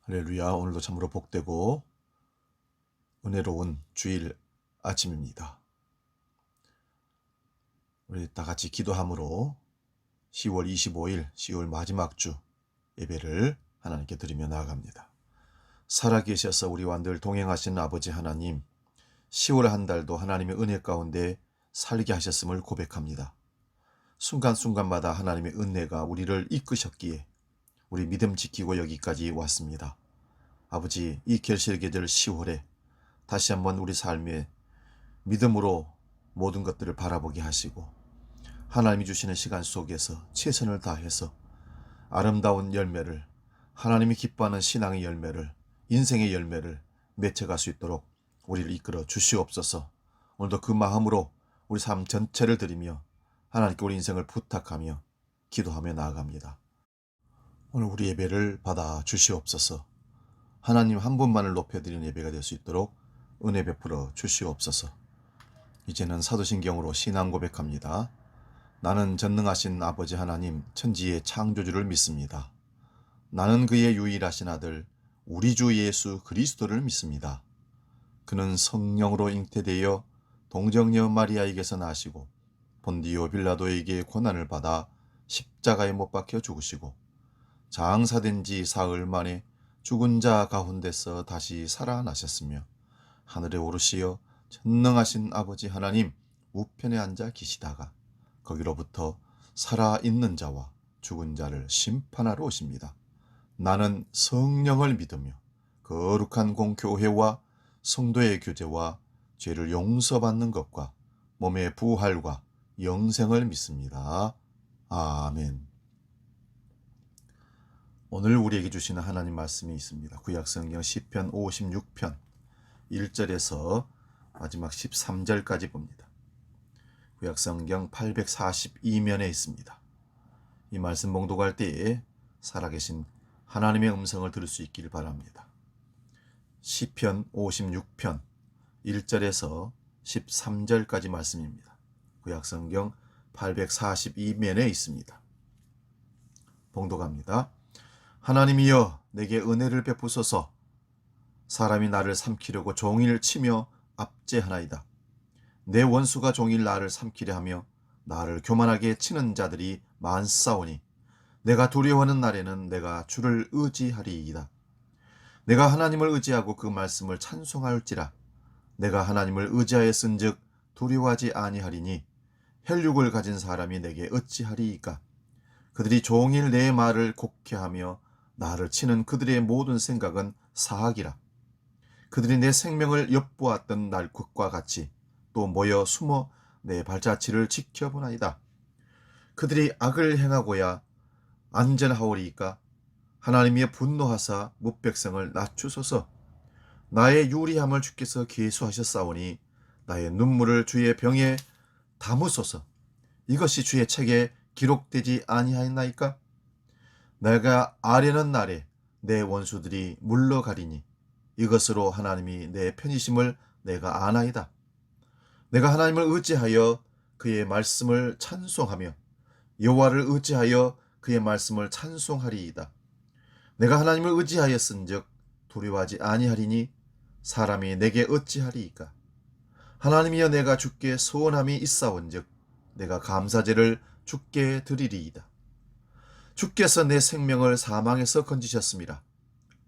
할렐루야. 오늘도 참으로 복되고 은혜로운 주일 아침입니다. 우리 다 같이 기도함으로 10월 25일 10월 마지막 주 예배를 하나님께 드리며 나아갑니다. 살아계셔서 우리와 늘 동행하신 아버지 하나님, 10월 한 달도 하나님의 은혜 가운데 살게 하셨음을 고백합니다. 순간순간마다 하나님의 은혜가 우리를 이끄셨기에 우리 믿음 지키고 여기까지 왔습니다. 아버지, 이 결실의 계절 10월에 다시 한번 우리 삶에 믿음으로 모든 것들을 바라보게 하시고 하나님이 주시는 시간 속에서 최선을 다해서 아름다운 열매를, 하나님이 기뻐하는 신앙의 열매를, 인생의 열매를 맺혀갈 수 있도록 우리를 이끌어 주시옵소서. 오늘도 그 마음으로 우리 삶 전체를 드리며 하나님께 우리 인생을 부탁하며 기도하며 나아갑니다. 오늘 우리 예배를 받아 주시옵소서. 하나님 한 분만을 높여드리는 예배가 될 수 있도록 은혜 베풀어 주시옵소서. 이제는 사도신경으로 신앙 고백합니다. 나는 전능하신 아버지 하나님 천지의 창조주를 믿습니다. 나는 그의 유일하신 아들 우리 주 예수 그리스도를 믿습니다. 그는 성령으로 잉태되어 동정녀 마리아에게서 나시고 본디오 빌라도에게 고난을 받아 십자가에 못 박혀 죽으시고 장사된 지 사흘 만에 죽은 자 가운데서 다시 살아나셨으며 하늘에 오르시어 전능하신 아버지 하나님 우편에 앉아 계시다가 거기로부터 살아있는 자와 죽은 자를 심판하러 오십니다. 나는 성령을 믿으며 거룩한 공교회와 성도의 교제와 죄를 용서받는 것과 몸의 부활과 영생을 믿습니다. 아멘. 오늘 우리에게 주시는 하나님 말씀이 있습니다. 구약성경 시편 56편 1절에서 마지막 13절까지 봅니다. 구약성경 842면에 있습니다. 이 말씀 봉독할 때에 살아계신 하나님의 음성을 들을 수 있기를 바랍니다. 시편 56편 1절에서 13절까지 말씀입니다. 구약성경 842면에 있습니다. 봉독합니다. 하나님이여 내게 은혜를 베푸소서. 사람이 나를 삼키려고 종일 치며 압제하나이다. 내 원수가 종일 나를 삼키려 하며 나를 교만하게 치는 자들이 많사오니 내가 두려워하는 날에는 내가 주를 의지하리이다. 내가 하나님을 의지하고 그 말씀을 찬송할지라. 내가 하나님을 의지하였은즉 두려워하지 아니하리니 혈육을 가진 사람이 내게 어찌하리이까. 그들이 종일 내 말을 곡해하며 나를 치는 그들의 모든 생각은 사악이라. 그들이 내 생명을 엿보았던 날것과 같이 또 모여 숨어 내 발자취를 지켜보나이다. 그들이 악을 행하고야 안전하오리이까. 하나님이 분노하사 무백성을 낮추소서. 나의 유리함을 주께서 계수하셨사오니 나의 눈물을 주의 병에 담으소서. 이것이 주의 책에 기록되지 아니하였나이까. 내가 아뢰는 날에 내 원수들이 물러가리니 이것으로 하나님이 내 편이심을 내가 아나이다. 내가 하나님을 의지하여 그의 말씀을 찬송하며 여호와를 의지하여 그의 말씀을 찬송하리이다. 내가 하나님을 의지하였은즉 두려워하지 아니하리니 사람이 내게 어찌하리이까. 하나님이여 내가 주께 소원함이 있사온즉 내가 감사제를 주께 드리리이다. 주께서 내 생명을 사망에서 건지셨습니다.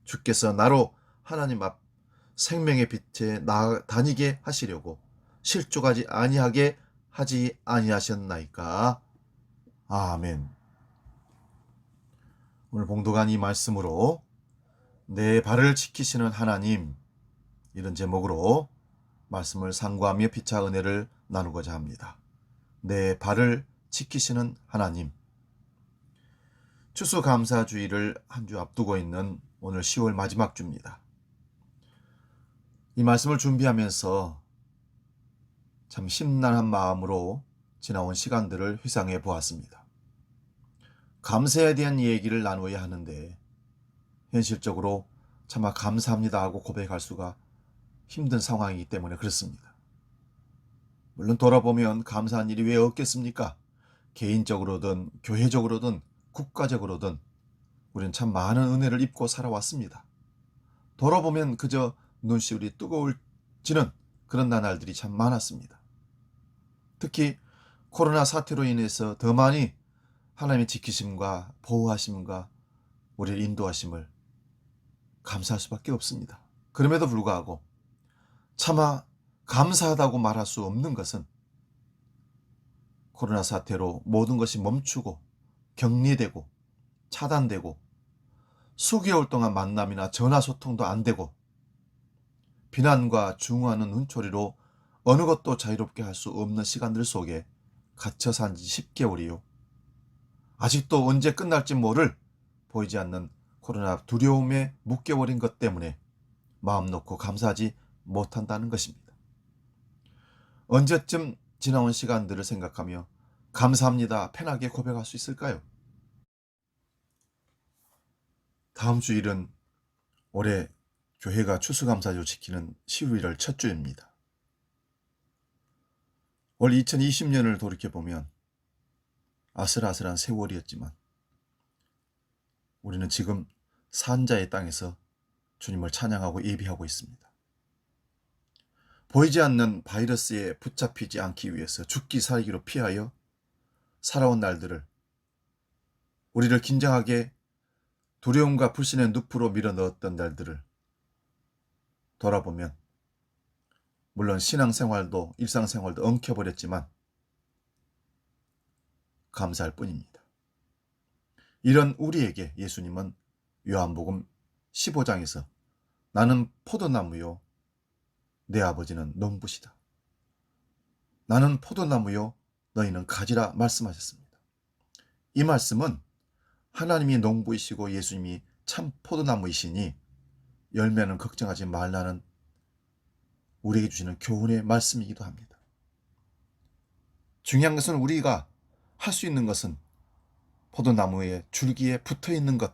주께서 나로 하나님 앞 생명의 빛에 다니게 하시려고 실족하지 아니하게 하지 아니하셨나이까. 아멘. 오늘 봉독한 이 말씀으로 내 발을 지키시는 하나님, 이런 제목으로 말씀을 상고하며 피차 은혜를 나누고자 합니다. 내 발을 지키시는 하나님. 추수감사주일을 한 주 앞두고 있는 오늘 10월 마지막 주입니다. 이 말씀을 준비하면서 참 심란한 마음으로 지나온 시간들을 회상해 보았습니다. 감사에 대한 얘기를 나누어야 하는데 현실적으로 차마 감사합니다 하고 고백할 수가 힘든 상황이기 때문에 그렇습니다. 물론 돌아보면 감사한 일이 왜 없겠습니까? 개인적으로든 교회적으로든 국가적으로든 우리는 참 많은 은혜를 입고 살아왔습니다. 돌아보면 그저 눈시울이 뜨거워지는 그런 나날들이 참 많았습니다. 특히 코로나 사태로 인해서 더 많이 하나님의 지키심과 보호하심과 우리를 인도하심을 감사할 수밖에 없습니다. 그럼에도 불구하고 차마 감사하다고 말할 수 없는 것은 코로나 사태로 모든 것이 멈추고 격리되고 차단되고 수개월 동안 만남이나 전화 소통도 안 되고 비난과 중화하는 눈초리로 어느 것도 자유롭게 할 수 없는 시간들 속에 갇혀 산 지 10개월이요. 아직도 언제 끝날지 모를 보이지 않는 코로나 두려움에 묶여버린 것 때문에 마음 놓고 감사하지 못한다는 것입니다. 언제쯤 지나온 시간들을 생각하며 감사합니다 편하게 고백할 수 있을까요? 다음 주일은 올해 교회가 추수감사절 지키는 11월 첫 주입니다. 올 2020년을 돌이켜보면 아슬아슬한 세월이었지만 우리는 지금 산자의 땅에서 주님을 찬양하고 예비하고 있습니다. 보이지 않는 바이러스에 붙잡히지 않기 위해서 죽기 살기로 피하여 살아온 날들을, 우리를 긴장하게 두려움과 불신의 늪으로 밀어넣었던 날들을 돌아보면 물론 신앙생활도 일상생활도 엉켜버렸지만 감사할 뿐입니다. 이런 우리에게 예수님은 요한복음 15장에서 나는 포도나무요 내 아버지는 농부시다. 나는 포도나무요 너희는 가지라 말씀하셨습니다. 이 말씀은 하나님이 농부이시고 예수님이 참 포도나무이시니 열매는 걱정하지 말라는 우리에게 주시는 교훈의 말씀이기도 합니다. 중요한 것은 우리가 할 수 있는 것은 포도나무의 줄기에 붙어있는 것,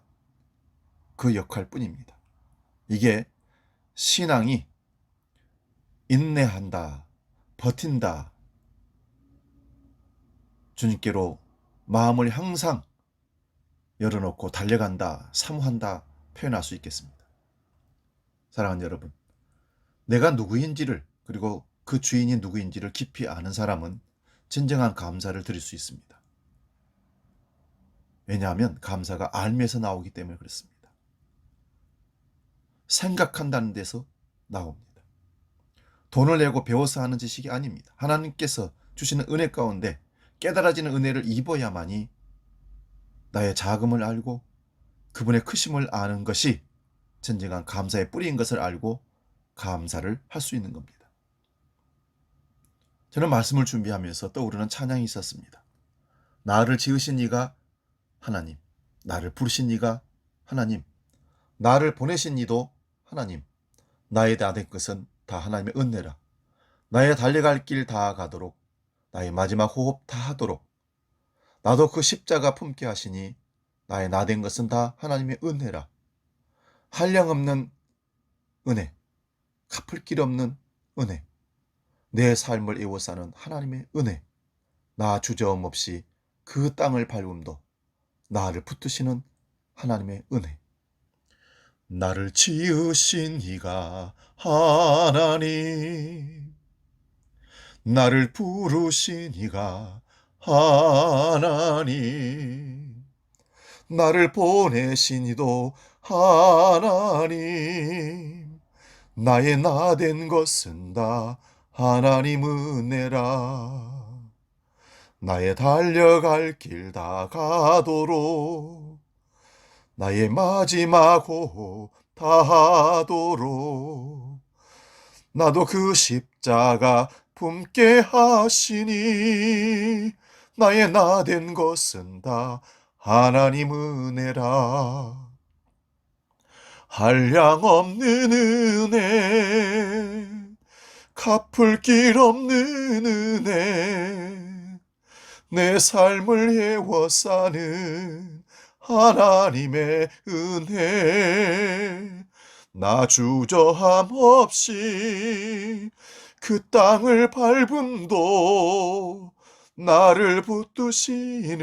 그 역할 뿐입니다. 이게 신앙이 인내한다, 버틴다, 주님께로 마음을 항상 열어놓고 달려간다, 사모한다 표현할 수 있겠습니다. 사랑하는 여러분, 내가 누구인지를 그리고 그 주인이 누구인지를 깊이 아는 사람은 진정한 감사를 드릴 수 있습니다. 왜냐하면 감사가 알면서 나오기 때문에 그렇습니다. 생각한다는 데서 나옵니다. 돈을 내고 배워서 하는 지식이 아닙니다. 하나님께서 주시는 은혜 가운데 깨달아지는 은혜를 입어야만이 나의 자금을 알고 그분의 크심을 아는 것이 진정한 감사의 뿌리인 것을 알고 감사를 할 수 있는 겁니다. 저는 말씀을 준비하면서 떠오르는 찬양이 있었습니다. 나를 지으신 이가 하나님, 나를 부르신 이가 하나님, 나를 보내신 이도 하나님, 나에 대한 것은 다 하나님의 은혜라. 나의 달려갈 길 다 가도록, 나의 마지막 호흡 다 하도록, 나도 그 십자가 품게 하시니 나의 나된 것은 다 하나님의 은혜라. 한량없는 은혜, 갚을 길 없는 은혜, 내 삶을 에워싸는 하나님의 은혜, 나 주저함 없이 그 땅을 밟음도 나를 붙드시는 하나님의 은혜. 나를 지으신 이가 하나님, 나를 부르신 이가 하나님, 나를 보내신 이도 하나님, 나의 나 된 것은 다 하나님 은혜라. 나의 달려갈 길 다 가도록, 나의 마지막 호흡 다 하도록, 나도 그 십자가 품게 하시니 나의 나 된 것은 다 하나님 은혜라. 한량없는 은혜, 갚을 길 없는 은혜, 내 삶을 에워싸는 하나님의 은혜, 나 주저함 없이 그 땅을 밟음도 나를 붙드시는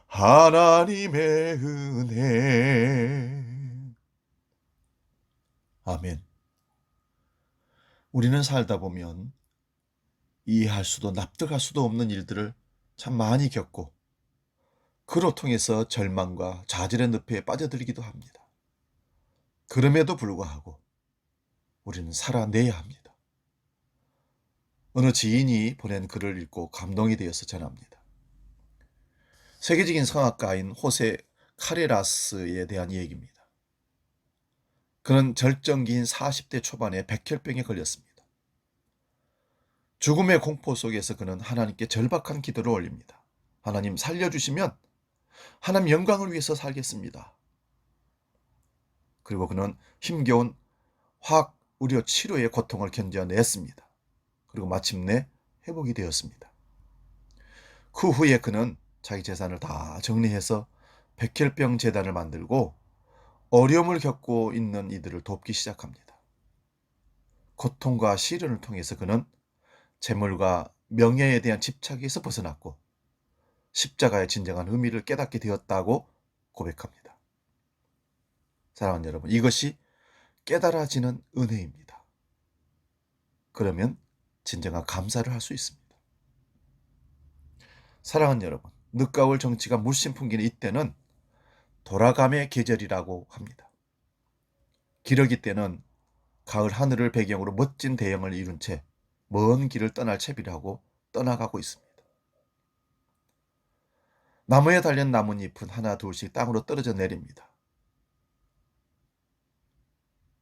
하나님의 은혜. 아멘. 우리는 살다 보면 이해할 수도 납득할 수도 없는 일들을 참 많이 겪고 그로 통해서 절망과 좌절의 늪에 빠져들기도 합니다. 그럼에도 불구하고 우리는 살아내야 합니다. 어느 지인이 보낸 글을 읽고 감동이 되어서 전합니다. 세계적인 성악가인 호세 카레라스에 대한 이야기입니다. 그는 절정기인 40대 초반에 백혈병에 걸렸습니다. 죽음의 공포 속에서 그는 하나님께 절박한 기도를 올립니다. 하나님 살려주시면 하나님 영광을 위해서 살겠습니다. 그리고 그는 힘겨운 화학 의료 치료의 고통을 견뎌냈습니다. 그리고 마침내 회복이 되었습니다. 그 후에 그는 자기 재산을 다 정리해서 백혈병 재단을 만들고 어려움을 겪고 있는 이들을 돕기 시작합니다. 고통과 시련을 통해서 그는 재물과 명예에 대한 집착에서 벗어났고 십자가의 진정한 의미를 깨닫게 되었다고 고백합니다. 사랑하는 여러분, 이것이 깨달아지는 은혜입니다. 그러면 진정한 감사를 할 수 있습니다. 사랑하는 여러분, 늦가을 정치가 물씬 풍기는 이때는 돌아감의 계절이라고 합니다. 기러기 때는 가을 하늘을 배경으로 멋진 대형을 이룬 채 먼 길을 떠날 채비를 하고 떠나가고 있습니다. 나무에 달린 나뭇잎은 하나 둘씩 땅으로 떨어져 내립니다.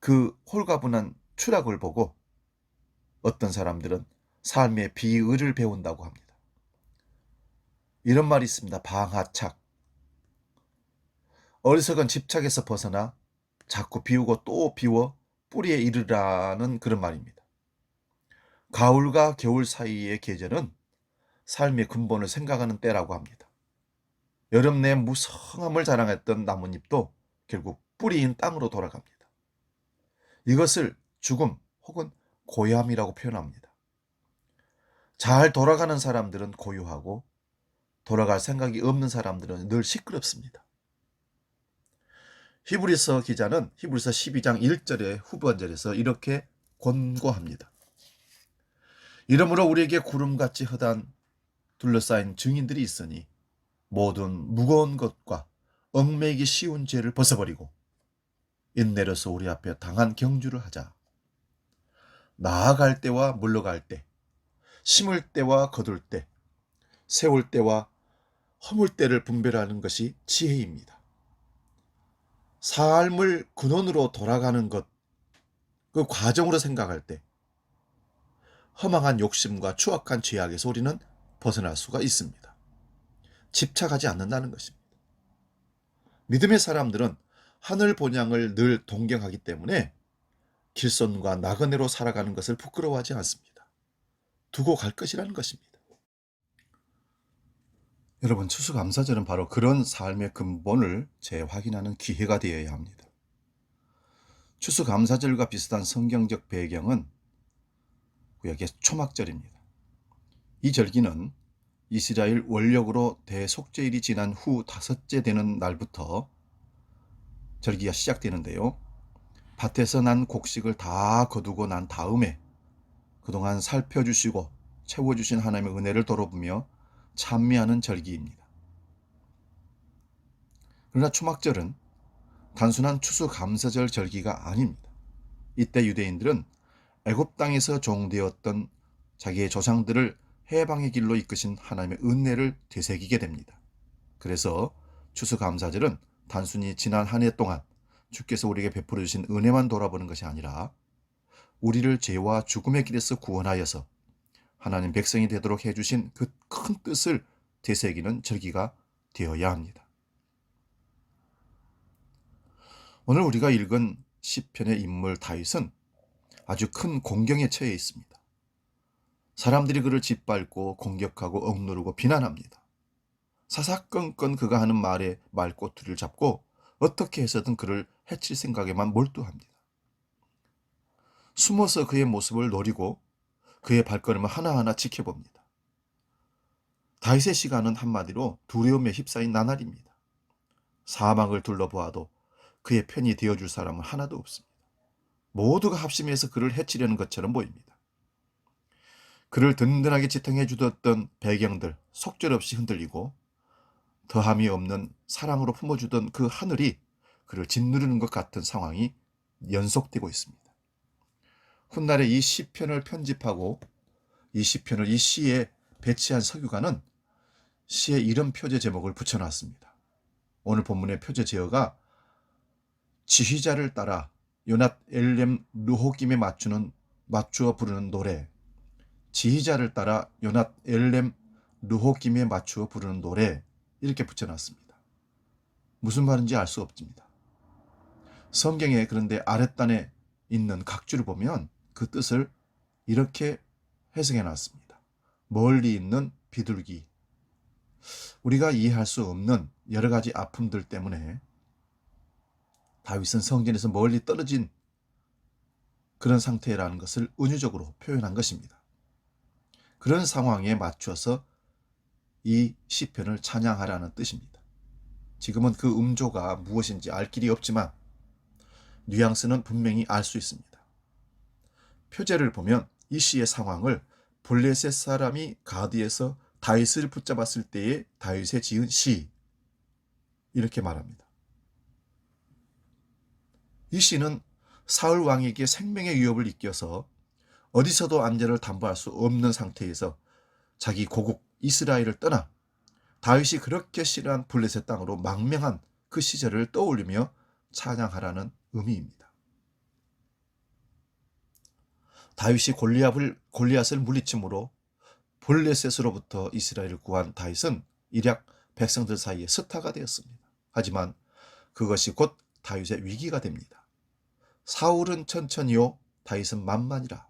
그 홀가분한 추락을 보고 어떤 사람들은 삶의 비의를 배운다고 합니다. 이런 말이 있습니다. 방하착. 어리석은 집착에서 벗어나 자꾸 비우고 또 비워 뿌리에 이르라는 그런 말입니다. 가을과 겨울 사이의 계절은 삶의 근본을 생각하는 때라고 합니다. 여름 내 무성함을 자랑했던 나뭇잎도 결국 뿌리인 땅으로 돌아갑니다. 이것을 죽음 혹은 고요함이라고 표현합니다. 잘 돌아가는 사람들은 고요하고 돌아갈 생각이 없는 사람들은 늘 시끄럽습니다. 히브리서 기자는 히브리서 12장 1절의 후반절에서 이렇게 권고합니다. 이러므로 우리에게 구름같이 허단 둘러싸인 증인들이 있으니 모든 무거운 것과 얽매이기 쉬운 죄를 벗어버리고 인내로서 우리 앞에 당한 경주를 하자. 나아갈 때와 물러갈 때, 심을 때와 거둘 때, 세울 때와 허물 때를 분별하는 것이 지혜입니다. 삶을 근원으로 돌아가는 것, 그 과정으로 생각할 때 허망한 욕심과 추악한 죄악에서 우리는 벗어날 수가 있습니다. 집착하지 않는다는 것입니다. 믿음의 사람들은 하늘 본향을 늘 동경하기 때문에 길손과 나그네로 살아가는 것을 부끄러워하지 않습니다. 두고 갈 것이라는 것입니다. 여러분, 추수감사절은 바로 그런 삶의 근본을 재확인하는 기회가 되어야 합니다. 추수감사절과 비슷한 성경적 배경은 구약의 초막절입니다. 이 절기는 이스라엘 원력으로 대속죄일이 지난 후 5째 되는 날부터 절기가 시작되는데요. 밭에서 난 곡식을 다 거두고 난 다음에 그동안 살펴주시고 채워주신 하나님의 은혜를 돌아보며 찬미하는 절기입니다. 그러나 초막절은 단순한 추수감사절 절기가 아닙니다. 이때 유대인들은 애굽 땅에서 종되었던 자기의 조상들을 해방의 길로 이끄신 하나님의 은혜를 되새기게 됩니다. 그래서 추수감사절은 단순히 지난 한 해 동안 주께서 우리에게 베풀어 주신 은혜만 돌아보는 것이 아니라 우리를 죄와 죽음의 길에서 구원하여서 하나님 백성이 되도록 해주신 그 큰 뜻을 되새기는 절기가 되어야 합니다. 오늘 우리가 읽은 시편의 인물 다윗은 아주 큰 공경에 처해 있습니다. 사람들이 그를 짓밟고 공격하고 억누르고 비난합니다. 사사건건 그가 하는 말에 말꼬투리를 잡고 어떻게 해서든 그를 해칠 생각에만 몰두합니다. 숨어서 그의 모습을 노리고 그의 발걸음을 하나하나 지켜봅니다. 다윗의 시간은 한마디로 두려움에 휩싸인 나날입니다. 사망을 둘러보아도 그의 편이 되어줄 사람은 하나도 없습니다. 모두가 합심해서 그를 해치려는 것처럼 보입니다. 그를 든든하게 지탱해 주던 배경들 속절없이 흔들리고 더함이 없는 사랑으로 품어주던 그 하늘이 그를 짓누르는 것 같은 상황이 연속되고 있습니다. 훗날에 이 시편을 편집하고 이 시편을 이 시에 배치한 서기관은 시에 이런 표제 제목을 붙여놨습니다. 오늘 본문의 표제 제어가 지휘자를 따라 요낫 엘렘 르호김에 맞추어 부르는 노래, 지휘자를 따라 요낫 엘렘 르호김에 맞추어 부르는 노래, 이렇게 붙여놨습니다. 무슨 말인지 알 수 없습니다. 성경에 그런데 아랫단에 있는 각주를 보면 그 뜻을 이렇게 해석해 놨습니다. 멀리 있는 비둘기. 우리가 이해할 수 없는 여러 가지 아픔들 때문에 다윗은 성전에서 멀리 떨어진 그런 상태라는 것을 은유적으로 표현한 것입니다. 그런 상황에 맞춰서 이 시편을 찬양하라는 뜻입니다. 지금은 그 음조가 무엇인지 알 길이 없지만 뉘앙스는 분명히 알 수 있습니다. 표제를 보면 이 시의 상황을 블레셋 사람이 가드에서 다윗을 붙잡았을 때에 다윗에 지은 시, 이렇게 말합니다. 이 시는 사울 왕에게 생명의 위협을 이겨서 어디서도 안전을 담보할 수 없는 상태에서 자기 고국 이스라엘을 떠나 다윗이 그렇게 싫어한 블레셋 땅으로 망명한 그 시절을 떠올리며 찬양하라는 의미입니다. 다윗이 골리앗을 물리침으로 블레셋으로부터 이스라엘을 구한 다윗은 일약 백성들 사이에 스타가 되었습니다. 하지만 그것이 곧 다윗의 위기가 됩니다. 사울은 천천히요, 다윗은 만만이라.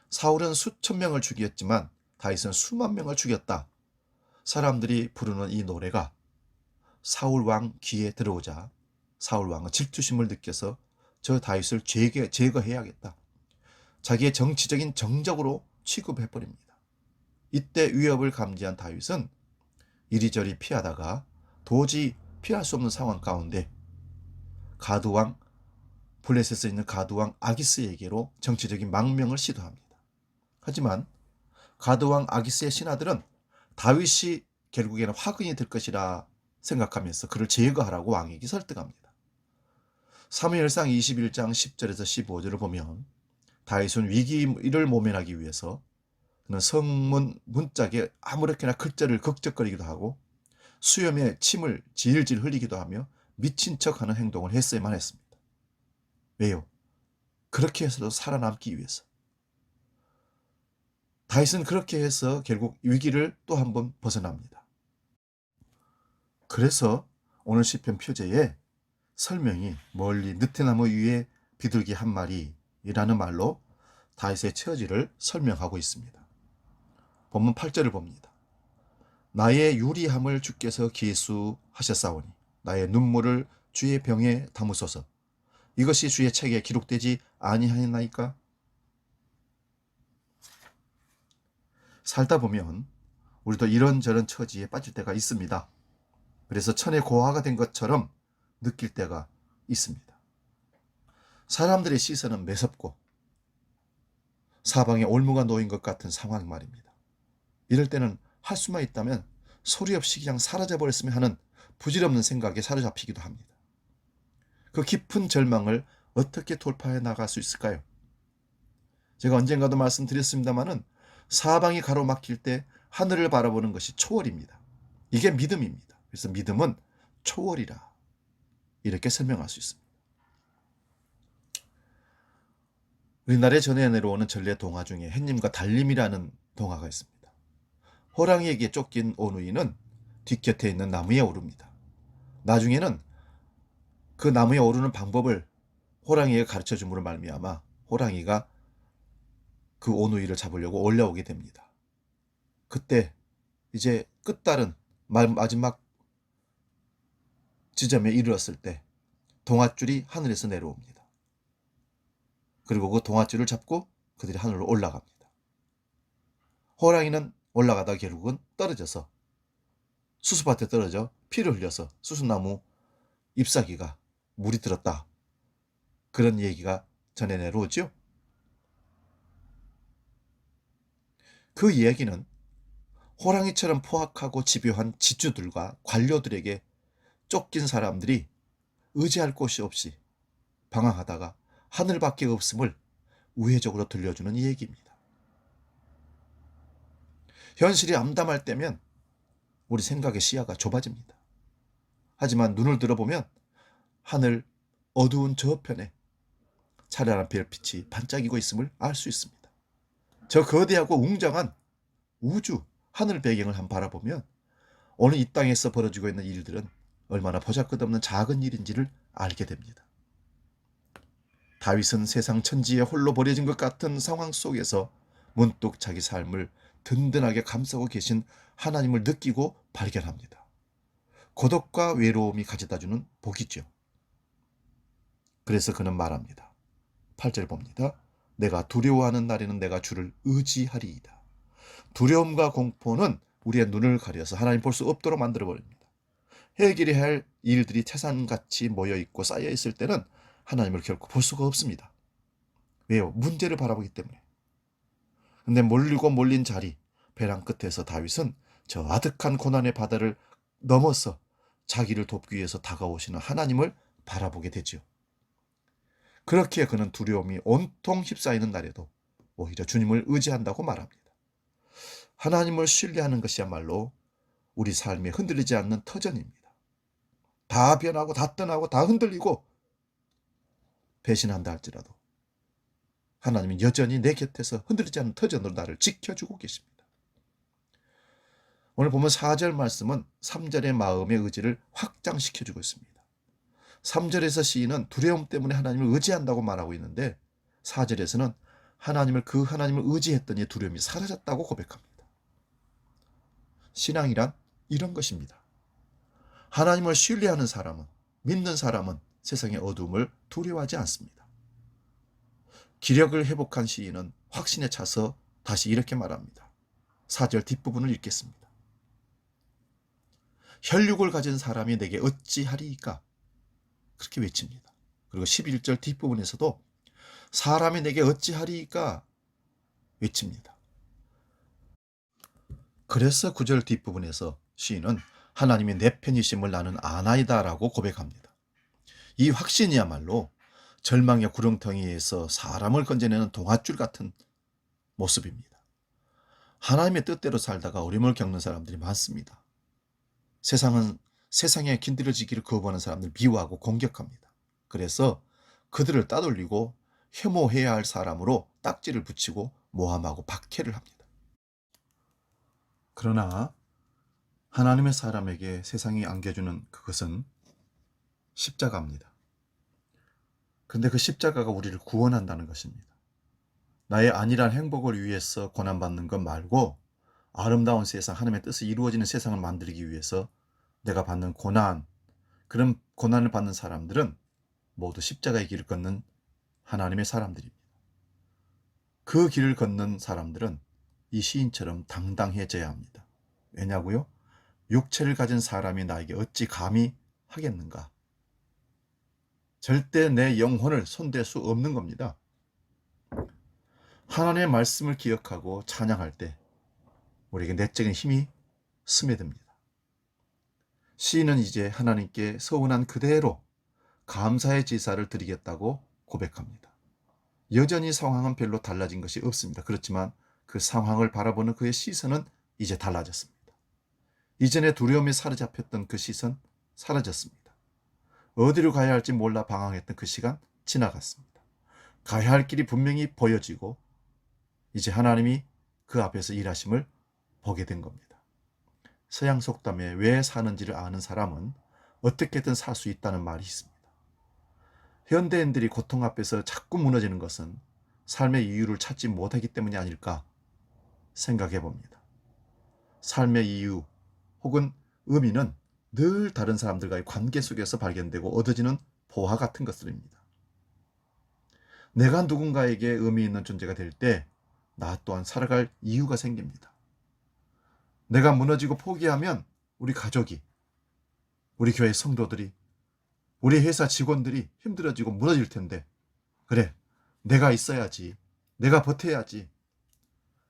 사울은 수천 명을 죽였지만 다윗은 수만 명을 죽였다. 사람들이 부르는 이 노래가 사울 왕 귀에 들어오자 사울 왕은 질투심을 느껴서 저 다윗을 제거해야겠다. 자기의 정치적인 정적으로 취급해버립니다. 이때 위협을 감지한 다윗은 이리저리 피하다가 도저히 피할 수 없는 상황 가운데 가드왕, 블레셋에 있는 가드왕 아기스에게로 정치적인 망명을 시도합니다. 하지만 가드왕 아기스의 신하들은 다윗이 결국에는 화근이 될 것이라 생각하면서 그를 제거하라고 왕에게 설득합니다. 사무엘상 21장 10절에서 15절을 보면 다윗은 위기를 모면하기 위해서 그는 성문 문짝에 아무렇게나 글자를 극적거리기도 하고 수염에 침을 질질 흘리기도 하며 미친 척하는 행동을 했어야만 했습니다. 왜요? 그렇게 해서도 살아남기 위해서. 다윗은 그렇게 해서 결국 위기를 또 한 번 벗어납니다. 그래서 오늘 시편 표제에 설명이 멀리 느티나무 위에 비둘기 한 마리라는 말로 다윗의 처지를 설명하고 있습니다. 본문 8절을 봅니다. 나의 유리함을 주께서 기수하셨사오니 나의 눈물을 주의 병에 담으소서. 이것이 주의 책에 기록되지 아니하였나이까? 살다 보면 우리도 이런저런 처지에 빠질 때가 있습니다. 그래서 천의 고아가 된 것처럼 느낄 때가 있습니다. 사람들의 시선은 매섭고 사방에 올무가 놓인 것 같은 상황 말입니다. 이럴 때는 할 수만 있다면 소리 없이 그냥 사라져버렸으면 하는 부질없는 생각에 사로잡히기도 합니다. 그 깊은 절망을 어떻게 돌파해 나갈 수 있을까요? 제가 언젠가도 말씀드렸습니다마는 사방이 가로막힐 때 하늘을 바라보는 것이 초월입니다. 이게 믿음입니다. 그래서 믿음은 초월이라 이렇게 설명할 수 있습니다. 우리나라에 전해 내려오는 전래 동화 중에 햇님과 달님이라는 동화가 있습니다. 호랑이에게 쫓긴 오누이는 뒷곁에 있는 나무에 오릅니다. 나중에는 그 나무에 오르는 방법을 호랑이가 가르쳐 줌으로 말미암아 호랑이가 그 오누이를 잡으려고 올라오게 됩니다. 그때 이제 끝다른 마지막 지점에 이르렀을 때 동아줄이 하늘에서 내려옵니다. 그리고 그 동아줄을 잡고 그들이 하늘로 올라갑니다. 호랑이는 올라가다 결국은 떨어져서 수수밭에 떨어져 피를 흘려서 수수나무 잎사귀가 물이 들었다. 그런 얘기가 전해 내려오죠. 그 이야기는 호랑이처럼 포악하고 집요한 지주들과 관료들에게 쫓긴 사람들이 의지할 곳이 없이 방황하다가 하늘밖에 없음을 우회적으로 들려주는 얘기입니다. 현실이 암담할 때면 우리 생각의 시야가 좁아집니다. 하지만 눈을 들어보면 하늘 어두운 저편에 찬란한 별빛이 반짝이고 있음을 알 수 있습니다. 저 거대하고 웅장한 우주, 하늘 배경을 한번 바라보면 오늘 이 땅에서 벌어지고 있는 일들은 얼마나 보잘것없는 작은 일인지를 알게 됩니다. 다윗은 세상 천지에 홀로 버려진 것 같은 상황 속에서 문득 자기 삶을 든든하게 감싸고 계신 하나님을 느끼고 발견합니다. 고독과 외로움이 가져다주는 복이죠. 그래서 그는 말합니다. 8절 봅니다. 내가 두려워하는 날에는 내가 주를 의지하리이다. 두려움과 공포는 우리의 눈을 가려서 하나님 볼 수 없도록 만들어버립니다. 해결해야 할 일들이 태산같이 모여있고 쌓여있을 때는 하나님을 결코 볼 수가 없습니다. 왜요? 문제를 바라보기 때문에. 근데 몰리고 몰린 자리, 벼랑 끝에서 다윗은 저 아득한 고난의 바다를 넘어서 자기를 돕기 위해서 다가오시는 하나님을 바라보게 되죠. 그렇게 그는 두려움이 온통 휩싸이는 날에도 오히려 주님을 의지한다고 말합니다. 하나님을 신뢰하는 것이야말로 우리 삶에 흔들리지 않는 터전입니다. 다 변하고 다 떠나고 다 흔들리고 배신한다 할지라도 하나님은 여전히 내 곁에서 흔들리지 않는 터전으로 나를 지켜주고 계십니다. 오늘 보면 4절 말씀은 3절의 마음의 의지를 확장시켜주고 있습니다. 3절에서 시인은 두려움 때문에 하나님을 의지한다고 말하고 있는데 4절에서는 그 하나님을 의지했더니 두려움이 사라졌다고 고백합니다. 신앙이란 이런 것입니다. 하나님을 신뢰하는 사람은, 믿는 사람은 세상의 어두움을 두려워하지 않습니다. 기력을 회복한 시인은 확신에 차서 다시 이렇게 말합니다. 4절 뒷부분을 읽겠습니다. 혈육을 가진 사람이 내게 어찌하리이까? 그렇게 외칩니다. 그리고 11절 뒷부분에서도 사람이 내게 어찌하리이까? 외칩니다. 그래서 9절 뒷부분에서 시인은 하나님이 내 편이심을 나는 아나이다라고 고백합니다. 이 확신이야말로 절망의 구렁텅이에서 사람을 건져내는 동아줄 같은 모습입니다. 하나님의 뜻대로 살다가 어려움을 겪는 사람들이 많습니다. 세상에 긴드러지기를 거부하는 사람들 미워하고 공격합니다. 그래서 그들을 따돌리고 혐오해야 할 사람으로 딱지를 붙이고 모함하고 박해를 합니다. 그러나 하나님의 사람에게 세상이 안겨주는 그것은 십자가입니다. 근데 그 십자가가 우리를 구원한다는 것입니다. 나의 안일한 행복을 위해서 고난받는 것 말고 아름다운 세상, 하나님의 뜻이 이루어지는 세상을 만들기 위해서 내가 받는 고난, 그런 고난을 받는 사람들은 모두 십자가의 길을 걷는 하나님의 사람들입니다. 그 길을 걷는 사람들은 이 시인처럼 당당해져야 합니다. 왜냐고요? 육체를 가진 사람이 나에게 어찌 감히 하겠는가? 절대 내 영혼을 손댈 수 없는 겁니다. 하나님의 말씀을 기억하고 찬양할 때 우리에게 내적인 힘이 스며듭니다. 시인은 이제 하나님께 서운한 그대로 감사의 제사를 드리겠다고 고백합니다. 여전히 상황은 별로 달라진 것이 없습니다. 그렇지만 그 상황을 바라보는 그의 시선은 이제 달라졌습니다. 이전에 두려움이 사로잡혔던 그 시선 사라졌습니다. 어디로 가야 할지 몰라 방황했던 그 시간 지나갔습니다. 가야 할 길이 분명히 보여지고 이제 하나님이 그 앞에서 일하심을 보게 된 겁니다. 서양 속담에 왜 사는지를 아는 사람은 어떻게든 살 수 있다는 말이 있습니다. 현대인들이 고통 앞에서 자꾸 무너지는 것은 삶의 이유를 찾지 못하기 때문이 아닐까 생각해 봅니다. 삶의 이유 혹은 의미는 늘 다른 사람들과의 관계 속에서 발견되고 얻어지는 보화 같은 것들입니다. 내가 누군가에게 의미 있는 존재가 될 때 나 또한 살아갈 이유가 생깁니다. 내가 무너지고 포기하면 우리 가족이, 우리 교회 성도들이, 우리 회사 직원들이 힘들어지고 무너질 텐데, 그래, 내가 있어야지. 내가 버텨야지.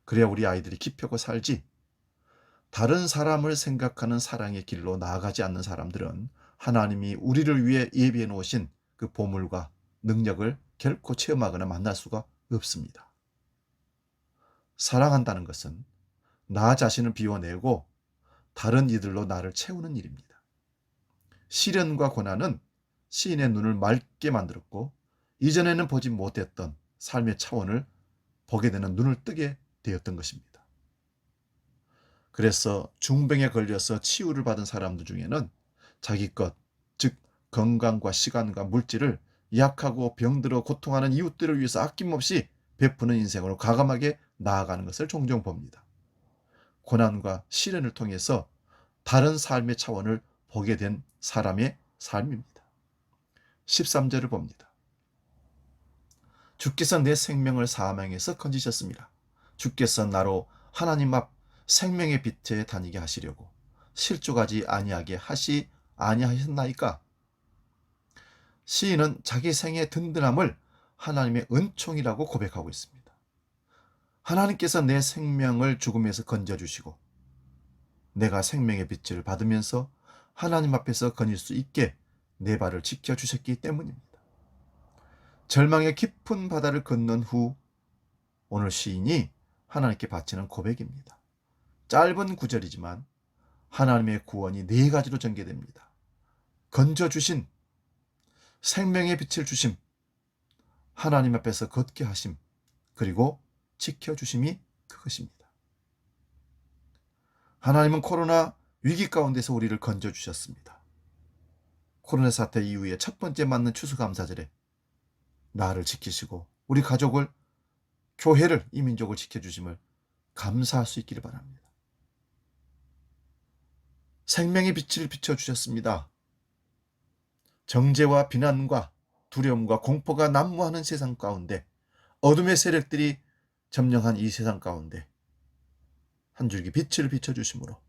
그래야 우리 아이들이 기펴고 살지. 다른 사람을 생각하는 사랑의 길로 나아가지 않는 사람들은 하나님이 우리를 위해 예비해 놓으신 그 보물과 능력을 결코 체험하거나 만날 수가 없습니다. 사랑한다는 것은 나 자신을 비워내고 다른 이들로 나를 채우는 일입니다. 시련과 고난은 시인의 눈을 맑게 만들었고 이전에는 보지 못했던 삶의 차원을 보게 되는 눈을 뜨게 되었던 것입니다. 그래서 중병에 걸려서 치유를 받은 사람들 중에는 자기 것, 즉 건강과 시간과 물질을 약하고 병들어 고통하는 이웃들을 위해서 아낌없이 베푸는 인생으로 과감하게 나아가는 것을 종종 봅니다. 고난과 시련을 통해서 다른 삶의 차원을 보게 된 사람의 삶입니다. 13절을 봅니다. 주께서 내 생명을 사망에서 건지셨습니다. 주께서 나로 하나님 앞 생명의 빛에 다니게 하시려고 실족하지 아니하게 하시 아니하셨나이까. 시인은 자기 생의 든든함을 하나님의 은총이라고 고백하고 있습니다. 하나님께서 내 생명을 죽음에서 건져주시고 내가 생명의 빛을 받으면서 하나님 앞에서 거닐 수 있게 내 발을 지켜주셨기 때문입니다. 절망의 깊은 바다를 건넌 후 오늘 시인이 하나님께 바치는 고백입니다. 짧은 구절이지만 하나님의 구원이 네 가지로 전개됩니다. 건져주신, 생명의 빛을 주심, 하나님 앞에서 걷게 하심, 그리고 지켜주심이 그것입니다. 하나님은 코로나 위기 가운데서 우리를 건져주셨습니다. 코로나 사태 이후에 첫 번째 맞는 추수감사절에 나를 지키시고 우리 가족을, 교회를, 이 민족을 지켜주심을 감사할 수 있기를 바랍니다. 생명의 빛을 비춰주셨습니다. 정죄와 비난과 두려움과 공포가 난무하는 세상 가운데, 어둠의 세력들이 점령한 이 세상 가운데 한 줄기 빛을 비춰주심으로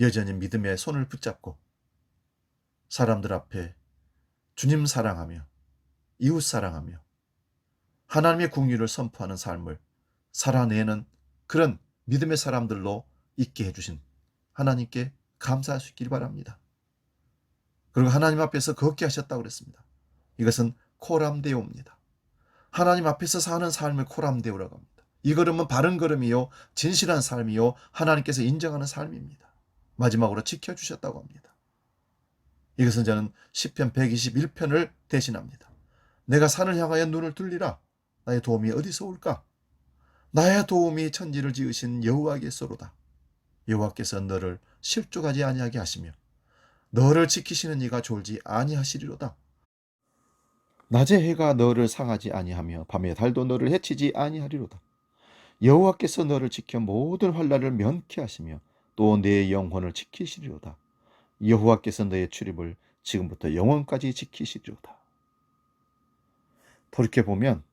여전히 믿음의 손을 붙잡고 사람들 앞에 주님 사랑하며 이웃 사랑하며 하나님의 궁유를 선포하는 삶을 살아내는 그런 믿음의 사람들로 있게 해주신 하나님께 감사할 수 있길 바랍니다. 그리고 하나님 앞에서 걷게 하셨다고 그랬습니다. 이것은 코람데오입니다. 하나님 앞에서 사는 삶을 코람데오라고 합니다. 이 걸음은 바른 걸음이요 진실한 삶이요 하나님께서 인정하는 삶입니다. 마지막으로 지켜주셨다고 합니다. 이것은 저는 시편 121편을 대신합니다. 내가 산을 향하여 눈을 들리라. 나의 도움이 어디서 올까? 나의 도움이 천지를 지으신 여호와께서로다. 여호와께서 너를 실족하지 아니하게 하시며 너를 지키시는 이가 졸지 아니하시리로다. 낮의 해가 너를 상하지 아니하며 밤의 달도 너를 해치지 아니하리로다. 여호와께서 너를 지켜 모든 환난을 면케 하시며 또 내 영혼을 지키시리로다. 여호와께서 너의 출입을 지금부터 영원까지 지키시리로다. 돌이켜보면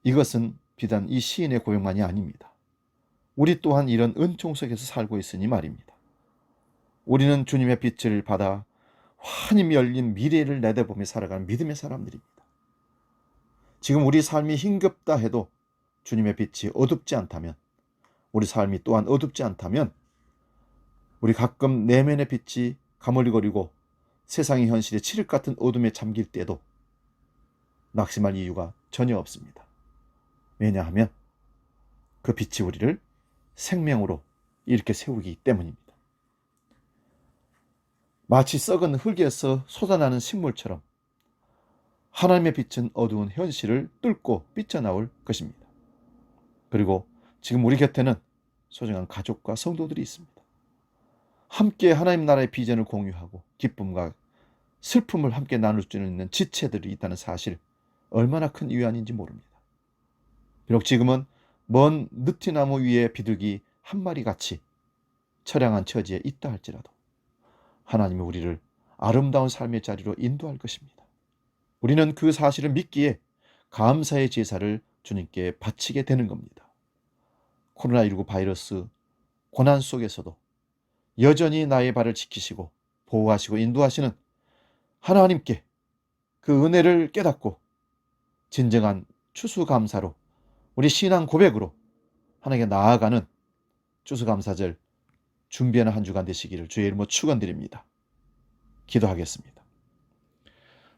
이것은 비단 이 시인의 고백만이 아닙니다. 우리 또한 이런 은총 속에서 살고 있으니 말입니다. 우리는 주님의 빛을 받아 환히 열린 미래를 내다보며 살아가는 믿음의 사람들입니다. 지금 우리 삶이 힘겹다 해도 주님의 빛이 어둡지 않다면, 우리 삶이 또한 어둡지 않다면, 우리 가끔 내면의 빛이 가물거리고 세상의 현실에 칠흑 같은 어둠에 잠길 때도 낙심할 이유가 전혀 없습니다. 왜냐하면 그 빛이 우리를 생명으로 이렇게 세우기 때문입니다. 마치 썩은 흙에서 솟아나는 식물처럼 하나님의 빛은 어두운 현실을 뚫고 삐져나올 것입니다. 그리고 지금 우리 곁에는 소중한 가족과 성도들이 있습니다. 함께 하나님 나라의 비전을 공유하고 기쁨과 슬픔을 함께 나눌 수 있는 지체들이 있다는 사실, 얼마나 큰 위안인지 모릅니다. 비록 지금은 먼 느티나무 위에 비둘기 한 마리 같이 처량한 처지에 있다 할지라도 하나님이 우리를 아름다운 삶의 자리로 인도할 것입니다. 우리는 그 사실을 믿기에 감사의 제사를 주님께 바치게 되는 겁니다. 코로나19 바이러스 고난 속에서도 여전히 나의 발을 지키시고 보호하시고 인도하시는 하나님께 그 은혜를 깨닫고 진정한 추수감사로 우리 신앙 고백으로 하나님께 나아가는 추수감사절 준비하는 한 주간 되시기를 주의 이름으로 축원드립니다. 기도하겠습니다.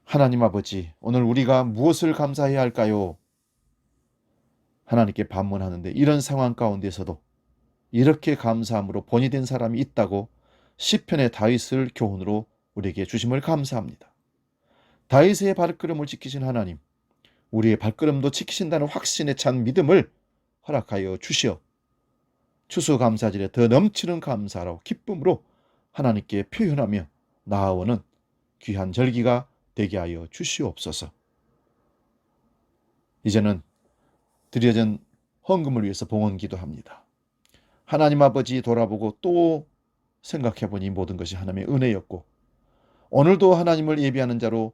하나님 아버지, 오늘 우리가 무엇을 감사해야 할까요? 하나님께 반문하는데 이런 상황 가운데서도 이렇게 감사함으로 본이 된 사람이 있다고 시편의 다윗을 교훈으로 우리에게 주심을 감사합니다. 다윗의 발걸음을 지키신 하나님, 우리의 발걸음도 지키신다는 확신에 찬 믿음을 허락하여 주시어 추수감사절에 더 넘치는 감사로 기쁨으로 하나님께 표현하며 나아오는 귀한 절기가 되게 하여 주시옵소서. 이제는 드려진 헌금을 위해서 봉헌 기도합니다. 하나님 아버지 돌아보고 또 생각해보니 모든 것이 하나님의 은혜였고 오늘도 하나님을 예배하는 자로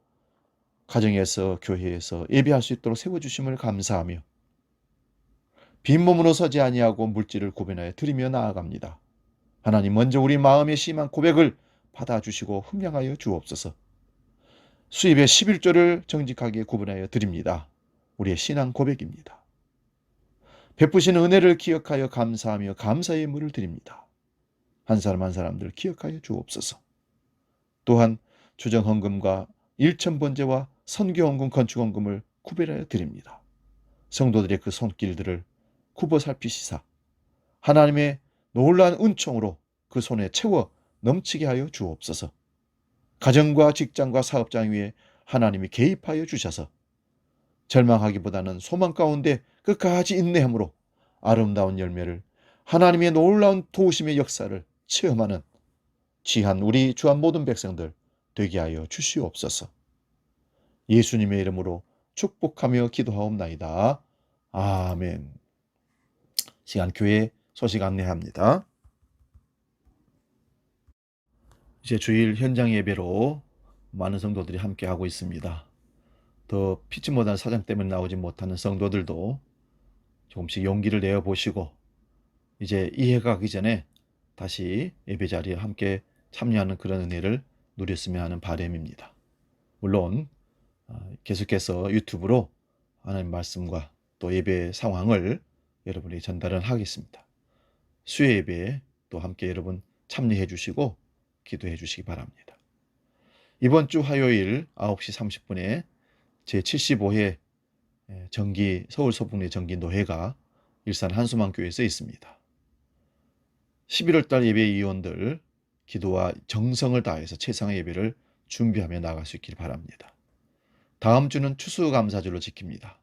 가정에서 교회에서 예배할 수 있도록 세워주심을 감사하며 빈몸으로 서지 아니하고 물질을 구변하여 드리며 나아갑니다. 하나님 먼저 우리 마음의 심한 고백을 받아주시고 흠량하여 주옵소서. 수입의 11조를 정직하게 구분하여 드립니다. 우리의 신앙 고백입니다. 베푸시는 은혜를 기억하여 감사하며 감사의 예물을 드립니다. 한 사람 한 사람들 기억하여 주옵소서. 또한 주정헌금과 일천번제와 선교헌금, 건축헌금을 구별하여 드립니다. 성도들의 그 손길들을 굽어 살피시사 하나님의 놀라운 은총으로 그 손에 채워 넘치게 하여 주옵소서. 가정과 직장과 사업장 위에 하나님이 개입하여 주셔서 절망하기보다는 소망 가운데 끝까지 인내함으로 아름다운 열매를 하나님의 놀라운 도우심의 역사를 체험하는 귀한 우리 주한 모든 백성들 되게 하여 주시옵소서. 예수님의 이름으로 축복하며 기도하옵나이다. 아멘. 시간 교회 소식 안내합니다. 이제 주일 현장 예배로 많은 성도들이 함께하고 있습니다. 더 피치 못한 사정 때문에 나오지 못하는 성도들도 조금씩 용기를 내어보시고 이제 이해가 가기 전에 다시 예배 자리에 함께 참여하는 그런 은혜를 누렸으면 하는 바람입니다. 물론 계속해서 유튜브로 하나님 말씀과 또 예배 상황을 여러분이 전달은 하겠습니다. 수요 예배에 또 함께 여러분 참여해 주시고 기도해 주시기 바랍니다. 이번 주 화요일 9시 30분에 제75회 정기 서울 소풍리 정기 노회가 일산 한수만교회에서 있습니다. 11월달 예배 위원들 기도와 정성을 다해서 최상의 예배를 준비하며 나갈 수 있길 바랍니다. 다음 주는 추수감사절로 지킵니다.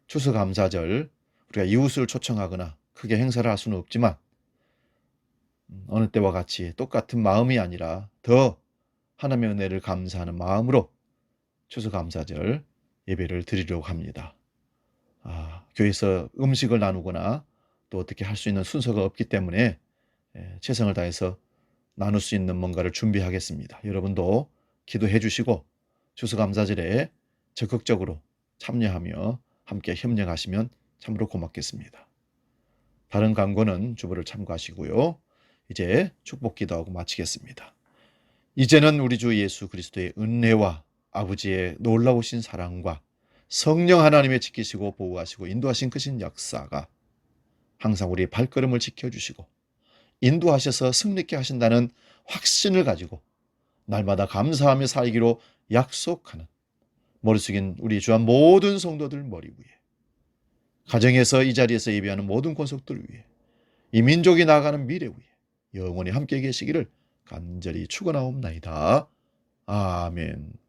추수감사절 우리가 이웃을 초청하거나 크게 행사를 할 수는 없지만 어느 때와 같이 똑같은 마음이 아니라 더 하나님의 은혜를 감사하는 마음으로 추수감사절 예배를 드리려고 합니다. 교회에서 음식을 나누거나 또 어떻게 할 수 있는 순서가 없기 때문에 최선을 다해서 나눌 수 있는 뭔가를 준비하겠습니다. 여러분도 기도해 주시고 추수감사절에 적극적으로 참여하며 함께 협력하시면 참으로 고맙겠습니다. 다른 광고는 주보를 참고하시고요. 이제 축복 기도하고 마치겠습니다. 이제는 우리 주 예수 그리스도의 은혜와 아버지의 놀라우신 사랑과 성령 하나님의 지키시고 보호하시고 인도하신 크신 역사가 항상 우리의 발걸음을 지켜주시고 인도하셔서 승리케 하신다는 확신을 가지고 날마다 감사하며 살기로 약속하는 머리 숙인 우리 주한 모든 성도들 머리 위에 가정에서 이 자리에서 예배하는 모든 권속들 위에 이 민족이 나아가는 미래 위에 영원히 함께 계시기를 간절히 축원하옵나이다. 아멘.